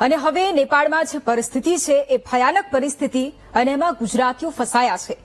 અને હવે નેપાળમાં જે પરિસ્થિતિ છે એ ભયાનક પરિસ્થિતિ અને એમાં ગુજરાતીઓ ફસાયા છે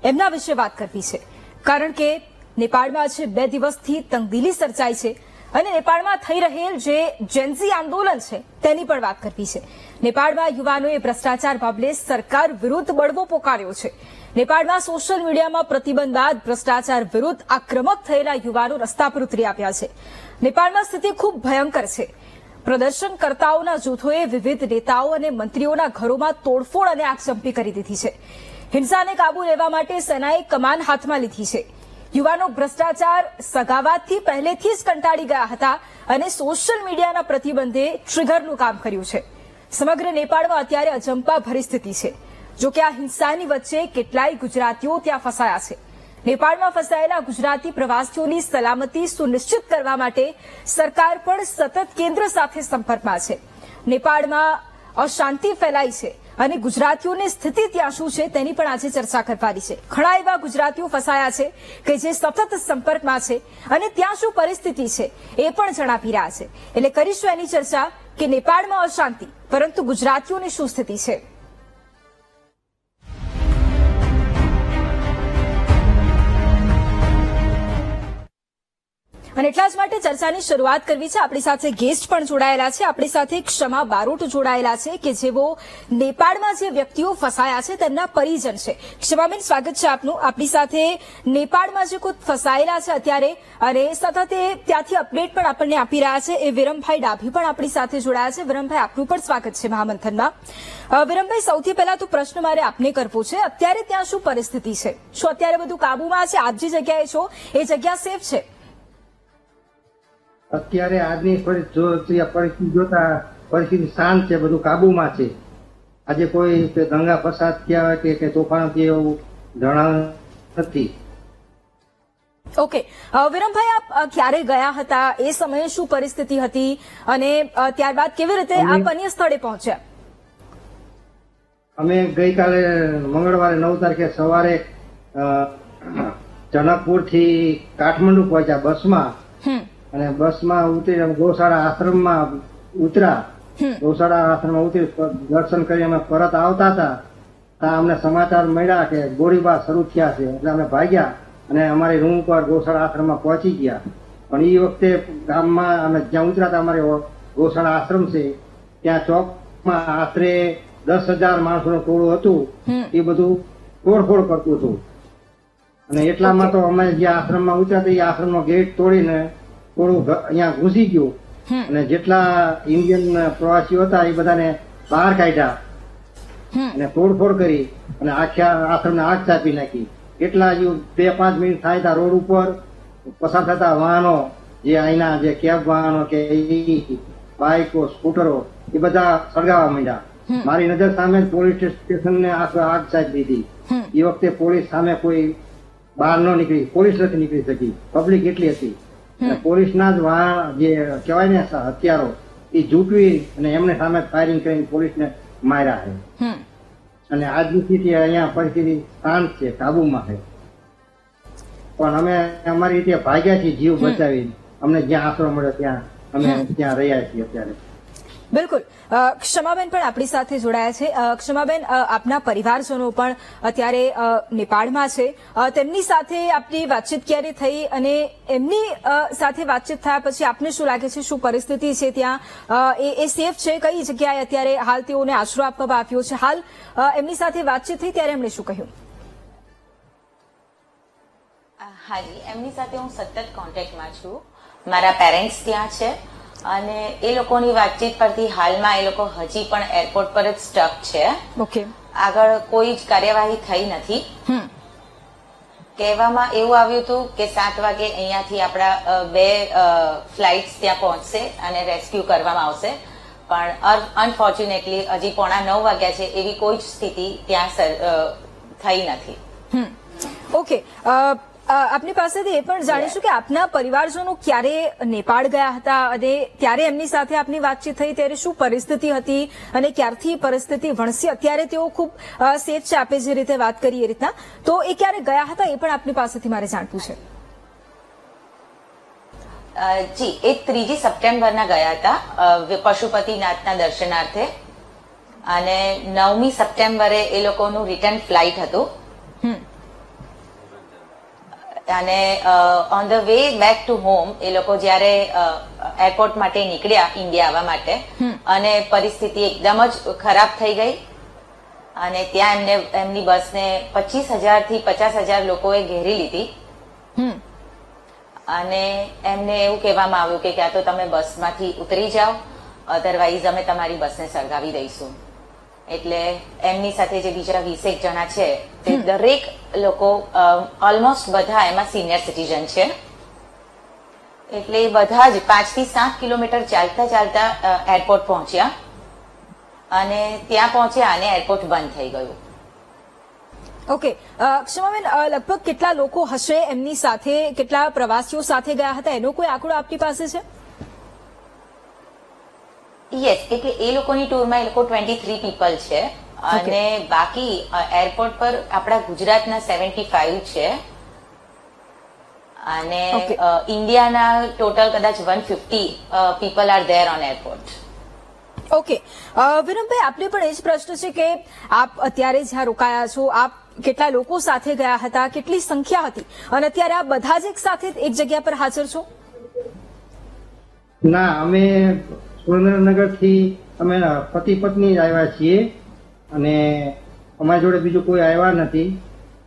એમના વિશે વાત કરવી છે, કારણ કે નેપાળમાં જે 2 દિવસથી તંગદિલી સર્જાઈ છે અને નેપાળમાં થઈ રહેલ જે જેન્ઝી આંદોલન છે તેની પણ વાત કરવી છે. નેપાળમાં યુવાનોએ ભ્રષ્ટાચાર મામલે સરકાર વિરુદ્ધ બળવો પોકાર્યો છે. નેપાળમાં સોશિયલ મીડિયામાં પ્રતિબંધ બાદ ભ્રષ્ટાચાર વિરુદ્ધ આક્રમક થયેલા યુવાનો રસ્તા પર ઉતરી આવ્યા છે. નેપાળમાં સ્થિતિ ખૂબ ભયંકર છે. પ્રદર્શનકર્તાઓના જૂથોએ વિવિધ નેતાઓ અને મંત્રીઓના ઘરોમાં તોડફોડ અને આગચંપી કરી દીધી છે. હિંસાને કાબુ લેવા માટે સેનાએ કમાન હાથમાં લીધી છે. યુવાનો ભ્રષ્ટાચાર સગાવાથી પહેલેથી જ કંટાળી ગયા હતા અને સોશિયલ મીડિયાના પ્રતિબંધે ટ્રિગરનું કામ કર્યું છે. સમગ્ર નેપાળમાં અત્યારે અજંપા ભરી સ્થિતિ છે. જોકે આ હિંસાની વચ્ચે કેટલાય ગુજરાતીઓ ત્યાં ફસાયા છે. નેપાળમાં ફસાયેલા ગુજરાતી પ્રવાસીઓની સલામતી સુનિશ્ચિત કરવા માટે સરકાર પણ સતત કેન્દ્ર સાથે સંપર્કમાં છે. નેપાળમાં અશાંતિ ફેલાઈ છે અને ગુજરાતીઓની સ્થિતિ ત્યાં શું છે તેની પણ આજે ચર્ચા કરવાની છે. ઘણા એવા ગુજરાતીઓ ફસાયા છે કે જે સતત સંપર્કમાં છે અને ત્યાં શું પરિસ્થિતિ છે એ પણ જણાવી રહ્યા છે. એટલે કરીશું એની ચર્ચા કે નેપાળમાં અશાંતિ, પરંતુ ગુજરાતીઓની શું સ્થિતિ છે. અને એટલા જ માટે ચર્ચાની શરૂઆત કરવી છે. આપણી સાથે ગેસ્ટ પણ જોડાયેલા છે. આપણી સાથે ક્ષમા બારોટ જોડાયેલા છે કે જેઓ નેપાળમાં જે વ્યક્તિઓ ફસાયા છે તેમના પરિજન છે. ક્ષમાબેન, સ્વાગત છે આપનું. આપણી સાથે નેપાળમાં જે કોઈ ફસાયેલા છે અત્યારે અને સતત ત્યાંથી અપડેટ પણ આપણને આપી રહ્યા છે એ વિરમભાઈ ડાભી પણ આપણી સાથે જોડાયા છે. વિરમભાઈ, આપનું પણ સ્વાગત છે મહામંથનમાં. વિરમભાઈ, સૌથી પહેલા તો પ્રશ્ન મારે આપને કરવો છે, અત્યારે ત્યાં શું પરિસ્થિતિ છે? શું અત્યારે બધું કાબુમાં છે? આપ જે જગ્યાએ છો એ જગ્યા સેફ છે? અત્યારે આજની પરિસ્થિતિ જોતા પરિસ્થિતિ શાંત છે, બધું કાબુમાં છે. આજે કોઈ દંગા ફસાદ થયા કે તોફાન થયા એવું જણાવ્યું નથી. ઓકે વિરમભાઈ, આપ ક્યારે ગયા હતા? એ સમયે શું પરિસ્થિતિ હતી અને ત્યારબાદ કેવી રીતે આપ અન્ય સ્થળે પહોંચ્યા? અમે ગઈકાલે મંગળવારે 9 તારીખે સવારે જનકપુર થી કાઠમંડુ પહોંચ્યા બસમાં. અને બસમાં ઉતરી ગૌશાળા આશ્રમમાં ઉતર્યા. ગૌશાળા આશ્રમમાં ઉતરી દર્શન કરી અમે પરત આવતા હતા ત્યાં અમને સમાચાર મળ્યા કે ગોળીબાર શરૂ થયા છે. એટલે અમે ભાગ્યા અને અમારી રૂમ પર ગૌશાળા આશ્રમમાં પહોંચી ગયા. પણ એ વખતે ગામમાં અમે જ્યાં ઉતર્યા હતા, અમારે ગૌશાળા આશ્રમ છે ત્યાં ચોકમાં આશરે 10,000 માણસોનું ટોળું હતું. એ બધું તોડફોડ કરતું હતું. અને એટલામાં તો અમે જે આશ્રમમાં ઉતર્યા હતા એ આશ્રમનો ગેટ તોડીને થોડું અહીંયા ઘૂસી ગયું અને જેટલા ઇન્ડિયન પ્રવાસીઓ હતા એ બધાને બહાર કાઢ્યા અને તોડફોડ કરી અને આખા આશ્રમને આગ ચાપી નાખી. કેટલા 2-5 મિનિટ થાય ત્યાં રોડ ઉપર પસાર થતા વાહનો, જે અહીંના જે કેબ વાહનો કે બાઇકો, સ્કૂટરો, એ બધા સળગાવવા માંડ્યા. મારી નજર સામે પોલીસ સ્ટેશનને આગ ચાપી દીધી. એ વખતે પોલીસ સામે કોઈ બહાર ન નીકળી, પોલીસ નથી નીકળી શકી, પબ્લિક એટલી હતી. પોલીસના જ વાહન જે કહેવાય ને હથિયારો એ ઝૂંટવી અને એમને સામે ફાયરિંગ કરીને પોલીસને માર્યા છે. અને આજની સ્થિતિ અહીંયા પરિસ્થિતિ શાંત છે, કાબુમાં છે. પણ અમે અમારી રીતે ભાગ્યા છીએ જીવ બચાવી. અમને જ્યાં આશરો મળ્યો ત્યાં અમે ત્યાં રહ્યા છીએ અત્યારે. બિલકુલ. ક્ષમાબેન પણ આપણી સાથે જોડાયા છે. ક્ષમાબેન, આપના પરિવારજનો પણ અત્યારે નેપાળમાં છે. તેમની સાથે આપની વાતચીત ક્યારે થઈ અને એમની સાથે વાતચીત થયા પછી આપને શું લાગે છે, શું પરિસ્થિતિ છે ત્યાં? એ સેફ છે? કઈ જગ્યાએ અત્યારે હાલ તેઓને આશરો આપવામાં આવ્યો છે? હાલ એમની સાથે વાતચીત થઈ ત્યારે એમણે શું કહ્યું? હાજી, એમની સાથે હું સતત કોન્ટેક્ટમાં છું. મારા પેરેન્ટ્સ ત્યાં છે અને એ લોકોની વાતચીત પરથી હાલમાં એ લોકો હજી પણ એરપોર્ટ પર જ સ્ટક છે. ઓકે. આગળ કોઈ જ કાર્યવાહી થઈ નથી. કહેવામાં એવું આવ્યું હતું કે 7 વાગે અહીંયાથી આપણા 2 ફ્લાઇટ્સ ત્યાં પહોંચશે અને રેસ્ક્યુ કરવામાં આવશે. પણ અનફોર્ચ્યુનેટલી હજી 8:45 વાગ્યા છે, એવી કોઈ જ સ્થિતિ ત્યાં થઈ નથી. ઓકે. આપની પાસેથી એ પણ જાણીશું કે આપના પરિવારજનો ક્યારે નેપાળ ગયા હતા અને ત્યારે એમની સાથે આપની વાતચીત થઈ ત્યારે શું પરિસ્થિતિ હતી અને ક્યારથી પરિસ્થિતિ વણસી? અત્યારે તેઓ ખૂબ સેફ છે, આપે જે રીતે વાત કરી એ રીતના, તો એ ક્યારે ગયા હતા એ પણ આપની પાસેથી મારે જાણવું છે. જી એ 3 સપ્ટેમ્બરના ગયા હતા પશુપતિનાથના દર્શનાર્થે અને 9મી સપ્ટેમ્બરે એ લોકોનું રિટર્ન ફ્લાઇટ હતું અને on the way back to home એ લોકો જયારે એરપોર્ટ માટે નીકળ્યા ઇન્ડિયા આવવા માટે અને પરિસ્થિતિ એકદમ જ ખરાબ થઈ ગઈ અને ત્યાં એમની બસને 25,000 થી 50,000 લોકોએ ઘેરી લીધી અને એમને એવું કહેવામાં આવ્યું કે ક્યાં તો તમે બસમાંથી ઉતરી જાઓ અધરવાઇઝ અમે તમારી બસને સળગાવી દઈશું એટલે એમની સાથે જે બીજા 20 જણા છે તે દરેક લોકો ઓલમોસ્ટ બધા એમાં સિનિયર સિટીઝન છે એટલે એ બધા જ 5 થી 7 કિલોમીટર ચાલતા ચાલતા એરપોર્ટ પહોંચ્યા અને ત્યાં પહોંચ્યા અને એરપોર્ટ બંધ થઈ ગયું. ઓકે, ક્ષમાબેન, લગભગ કેટલા લોકો હશે એમની સાથે, કેટલા પ્રવાસીઓ સાથે ગયા હતા, એનો કોઈ આંકડો આપની પાસે છે? યસ, એટલે એ લોકોની ટૂરમાં એ લોકો 23 પીપલ છે અને બાકી એરપોર્ટ પર આપણા ગુજરાતના 75 છે અને ઇન્ડિયાના ટોટલ કદાચ 150 people are there on airport. Okay, Virambhai, આપને પણ એ જ પ્રશ્ન છે કે આપ અત્યારે જ્યાં રોકાયા છો, આપ કેટલા લોકો સાથે ગયા હતા, કેટલી સંખ્યા હતી અને અત્યારે આપ બધા જ એક સાથે એક જગ્યા પર હાજર છો? ના, અમે સુરેન્દ્રનગર થી અમે પતિ પત્ની જ આવ્યા છીએ અને અમારી જોડે બીજું કોઈ આવ્યા નથી,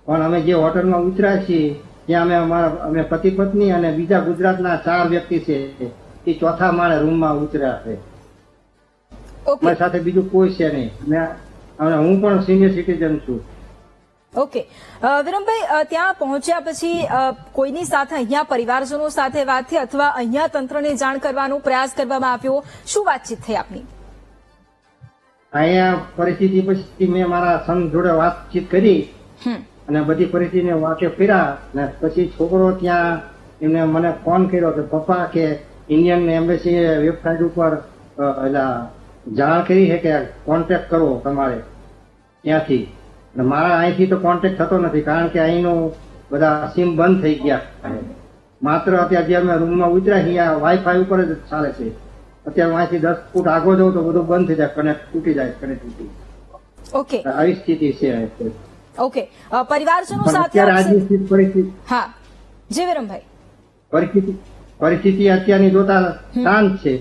પણ અમે જે હોટલમાં ઉતર્યા છીએ ત્યાં અમે પતિ પત્ની અને બીજા ગુજરાતના 4 વ્યક્તિ છે એ ચોથા માળે રૂમમાં ઉતર્યા છે. અમારી સાથે બીજું કોઈ છે નહીં અને હું પણ સિનિયર સિટીઝન છું. ઓકે, વિરમભાઈ, ત્યાં પહોંચ્યા પછી કોઈની સાથે અહીંયા પરિવારજનો સાથે વાત થઈ અથવા અહીંયા તંત્રને જાણ કરવાનો પ્રયાસ કરવામાં આવ્યો? શું વાતચીત થઈ આપની? અહીંયા પરિસ્થિતિ પછી મેં મારા સન જોડે વાતચીત કરી અને બધી પરિસ્થિતિને વાકેફ કર્યા અને પછી છોકરો ત્યાં એમને મને ફોન કર્યો કે પપ્પા કે ઇન્ડિયન એમ્બેસી વેબસાઇટ ઉપર જાણ કરી છે કે કોન્ટેક્ટ કરવો તમારે ત્યાંથી. મારા અહીંથી તો કોન્ટેક્ટ થતો નથી કારણ કે અહીંનું બધા સિમ બંધ થઈ ગયા. માત્ર અત્યારે જે અમે રૂમમાં ઉતર્યા અહીંયા વાઈફાઈ ઉપર જ ચાલે છે. અત્યારે અહીંથી 10 ફૂટ આગળ જવું તો બધું બંધ થઈ જાય, કનેક્ટ તૂટી જાય કનેક્ટિવિટી. ઓકે, આવી સ્થિતિ છે. ઓકે, પરિવારજનો સાથે અત્યારે આજની પરિસ્થિતિ, હા જી વિરમભાઈ, પરિસ્થિતિ અત્યારની જોતા શાંત છે,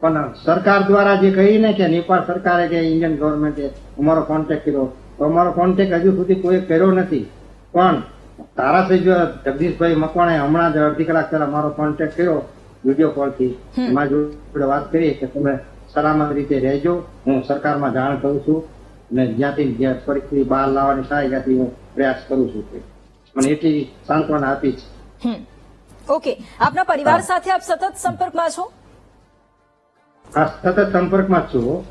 પણ સરકાર દ્વારા જે કહીને કે નેપાળ સરકારે કે ઇન્ડિયન ગવર્મેન્ટે અમારો કોન્ટેક્ટ કર્યો, તો અમારો કોન્ટેક્ટ હજુ સુધી કોઈ કર્યો નથી. પણ ધારાસભ્ય જગદીશભાઈ મકવાણે હમણાં જ અડધી કલાક પહેલા મારો કોન્ટેક્ટ કર્યો વિડીયો કોલથી. મારી જોડે વાત કરી કે તમે સલામત રીતે રહેજો, હું સરકારમાં જાણ કરું છું અને જ્યાંથી પરિસ્થિતિ બહાર લાવવાની થાય ત્યાંથી હું પ્રયાસ કરું છું. મને એટલી સાંત્વના આપી છે. ઓકે, આપના પરિવાર સાથે આપ સતત સંપર્કમાં છો? સતત સંપર્કમાં જ છું.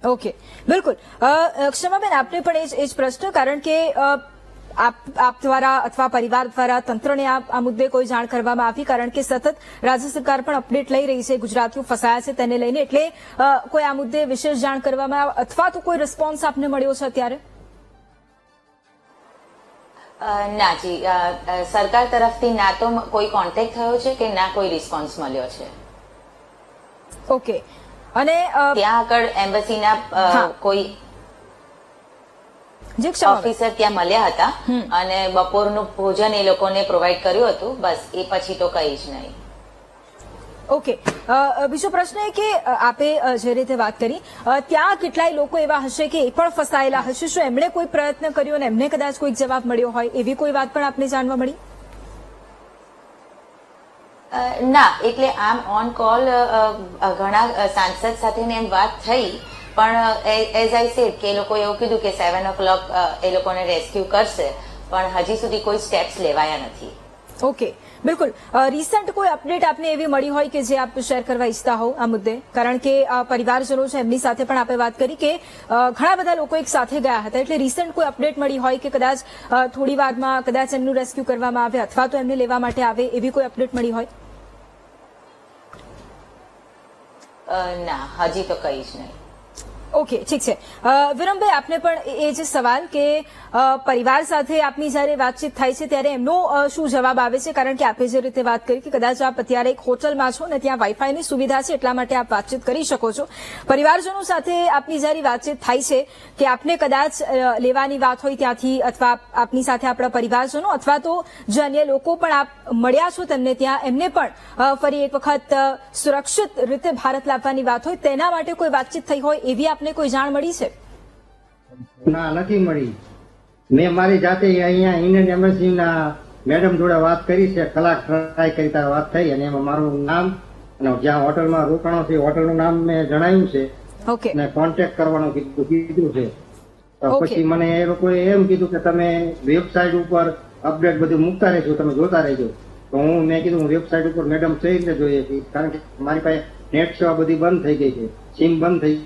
ઓકે, બિલકુલ. ક્ષમાબેન, આપને પણ એ જ પ્રશ્ન, કારણ કે આપ દ્વારા અથવા પરિવાર દ્વારા તંત્રને આ મુદ્દે કોઈ જાણ કરવામાં આવી, કારણ કે સતત રાજ્ય સરકાર પણ અપડેટ લઈ રહી છે, ગુજરાતીઓ ફસાયા છે તેને લઈને, એટલે કોઈ આ મુદ્દે વિશેષ જાણ કરવામાં અથવા તો કોઈ રિસ્પોન્સ આપને મળ્યો છે અત્યારે? ના જી, સરકાર તરફથી ના તો કોઈ કોન્ટેક્ટ થયો છે કે ના કોઈ રિસ્પોન્સ મળ્યો છે. ઓકે, અને ત્યાં આગળ એમ્બસીના કોઈ ઓફિસર ત્યાં મળ્યા હતા અને બપોરનું ભોજન એ લોકોને પ્રોવાઈડ કર્યું હતું, બસ એ પછી તો કઈ જ નહીં. ઓકે, બીજો પ્રશ્ન એ કે આપે જે રીતે વાત કરી, ત્યાં કેટલાય લોકો એવા હશે કે એ પણ ફસાયેલા હશે, શું એમણે કોઈ પ્રયત્ન કર્યો અને એમને કદાચ કોઈક જવાબ મળ્યો હોય, એવી કોઈ વાત પણ આપને જાણવા મળી? ના, એટલે આમ ઓન કોલ ઘણા સાંસદ સાથે એમ વાત થઈ, પણ એઝ આઈ સેડ કે એ લોકો એવું કીધું કે 7 o'clock એ લોકોને રેસ્ક્યુ કરશે, પણ હજી સુધી કોઈ સ્ટેપ્સ લેવાયા નથી. ઓકે, બિલકુલ. રિસન્ટ કોઈ અપડેટ આપને એવી મળી હોય કે જે આપ શેર કરવા ઈચ્છતા હો આ મુદ્દે? કારણ કે પરિવારજનો છે એમની સાથે પણ આપણે વાત કરી કે ઘણા બધા લોકો એક સાથે ગયા હતા, એટલે રિસન્ટ કોઈ અપડેટ મળી હોય કે કદાચ થોડી વારમાં કદાચ એમનું રેસ્ક્યુ કરવામાં આવે અથવા તો એમને લેવા માટે આવે, એવી કોઈ અપડેટ મળી હોય? ના, હજી તો કઈ જ નહીં. ઓકે, ઠીક છે. વિરમભાઈ, આપને પણ એ જે સવાલ કે પરિવાર સાથે આપની જ્યારે વાતચીત થાય છે ત્યારે એમનો શું જવાબ આવે છે? કારણ કે આપે જે રીતે વાત કરી કે કદાચ આપ અત્યારે એક હોટલમાં છો ને ત્યાં વાઈફાઈની સુવિધા છે એટલા માટે આપ વાતચીત કરી શકો છો. પરિવારજનો સાથે આપની જ્યારે વાતચીત થાય છે કે આપને કદાચ લેવાની વાત હોય ત્યાંથી, અથવા આપની સાથે આપણા પરિવારજનો અથવા તો જે અન્ય લોકો પણ આપ મળ્યા છો તેમને ત્યાં, એમને પણ ફરી એક વખત સુરક્ષિત રીતે ભારત લાવવાની વાત હોય તેના માટે કોઈ વાતચીત થઈ હોય એવી આપને કોઈ જાણ મળી છે? ના, નથી મળી. મેં મારી જાતે અહીંયા ઇન્ડિયન એમ્બેસીના મેડમ જોડે વાત કરી છે, કલાક ટ્રાય કરી ત્યારે વાત થઈ, અને એમાં મારું નામ અને જ્યાં હોટલમાં રોકાણો છે હોટલનું નામ મેં જણાવ્યું છે ઓકે, અને કોન્ટેક્ટ કરવાનું કીધું છે. તો ઓકે. પછી મને એ લોકોએ એમ કીધું કે તમે વેબસાઇટ ઉપર અપડેટ બધું મૂકતા રહેજો, તમે જોતા રહેજો. તો મેં કીધું હું વેબસાઇટ ઉપર મેડમ સહી રીતે જોઈએ છીએ, કારણ કે મારી પાસે નેટ સેવા બધી બંધ થઈ ગઈ છે, સિમ બંધ થઈ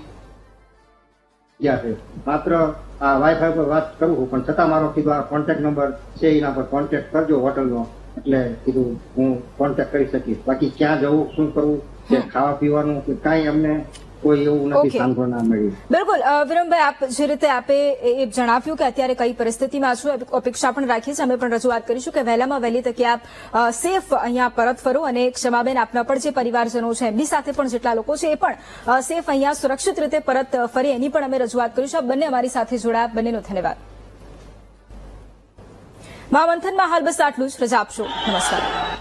ગયા છે. માત્ર આ વાઈફાઈ પર વાત કરું છું, પણ છતાં મારો કીધું આ કોન્ટેક્ટ નંબર છે એના પર કોન્ટેક્ટ કરજો હોટલનો, એટલે કીધું હું કોન્ટેક્ટ કરી શકીશ. બાકી ક્યાં જવું, શું કરવું, કે ખાવા પીવાનું કે કાંઈ અમને કોઈ એવું નથી ઓકે. સાંભળવા મળ્યું. બિલકુલ. વિરમભાઈ, આપ જે રીતે આપે એ જણાવ્યું કે અત્યારે કઈ પરિસ્થિતિમાં છો, અપેક્ષા પણ રાખીએ છીએ, અમે પણ રજૂઆત કરીશું કે વહેલામાં વહેલી તકે આપ સેફ અહીંયા પરત ફરો, અને ક્ષમાબેન આપના પણ જે પરિવારજનો છે એમની સાથે પણ જેટલા લોકો છે એ પણ સેફ અહીંયા સુરક્ષિત રીતે પરત ફરે એની પણ અમે રજૂઆત કરીશું. આપ બંને અમારી સાથે જોડાયા, બંનેનો ધન્યવાદ. મહામંથનમાં હાલ બસ આટલું જ. રજા આપશો. નમસ્કાર.